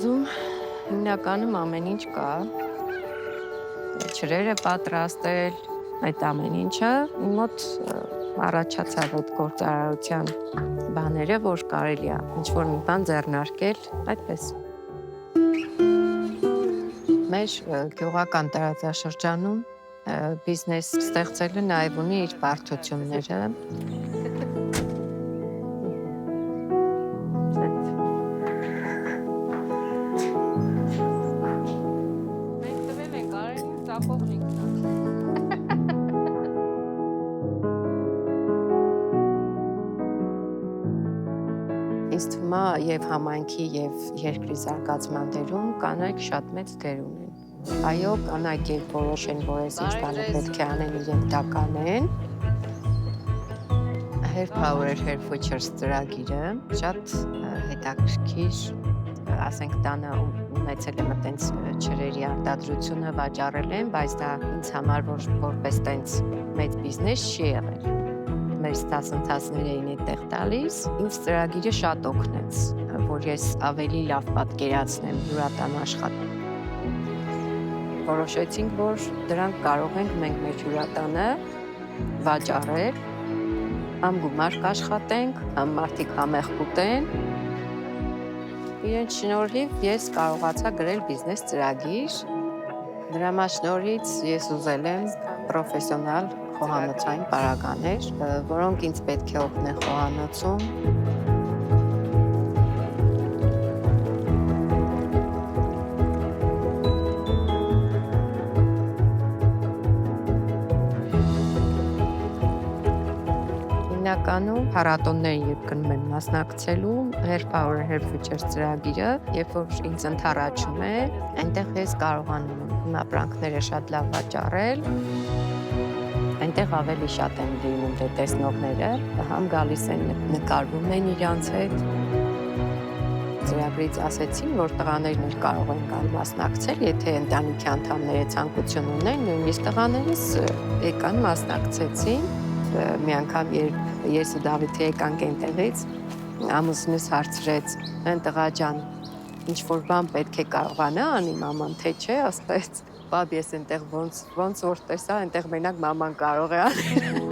Գազում հիմնականում ամեն ինչ կա, չրերը պատրաստել, այդ ամեն ինչը իմ մոտ առաջացավ այդ գործարարության բաները, որ կարելի է ինչ-որ մի բան ձեռնարկել, այդպես։ Մեր գյուղական տարածաշրջանում բիզնես ստեղծելը նաև ունի իր բարդությունները։ Ինձ թվում է եւ համայնքի եւ երկրի զարգացման դերում կանայք շատ մեծ դեր ունեն։ Այո, կանայք երբ որոշեն, որ այս ինչ բանը պետք է անեն, իրենք դա կանեն։ Her Power, Her Futures ծրագիրը շատ հետաքրքիր, ասենք տանը ունեցել եմ այտենց չրերի արտադրությունը վաճառել եմ, բայց դա ինձ համար որպես տենց մեծ բիզնես չի եղել։ Մեր դասընթացներ էին այդտեղ տալիս, ինձ ծրագիրը շատ օգնեց, որ ես ավելի լավ պատկերացնեմ հյուրատան աշխատել։ Որոշեցինք, որ դրանք կարող ենք մենք մեր հյուրատանը վաճառել, համ գումար կաշխատենք, համ մարդիկ համեղ կուտեն։ Իրենց շնորհիվ ես կարողացա գրել բիզնես ծրագիր, դրա շնորհիվ ես ուզել եմ պրոֆեսիոնալ խոհանոցային պարագաներ, որոնք ինձ պետք է օգնեն խոհանոցում։ Հիմնականում փառատոններին երբ գնում եմ մասնակցելու, Her Power, Her Futures ծրագիրը, երբ որ ինձ ընդառաջում է, այնտեղ ես կարողանում եմ ապրանքները շատ լավ վաճառել։ Այնտեղ ավելի շատ են լինում տեսնողները, համ գալիս են նկարվում են իրանց հետ։ Ծրագրից ասեցին, որ տղաներն էլ կարող են գալ մասնակցել, եթե ընտանիքի անդամները ցանկություն ունեն, նույնիսկ տղաներս եկան մասնակցեցին։ Մի անգամ երբ ես ու Դավիթը եկանք այնտեղից, ամուսինս հարցրեց. «Են տղա ջան, ինչ-որ բան պետք է կարողանա անի մաման, թե չէ», ասեց։ Բաբ ես այնտեղ ոնց որ տեսա, այնտեղ մենակ մաման կարող է անել։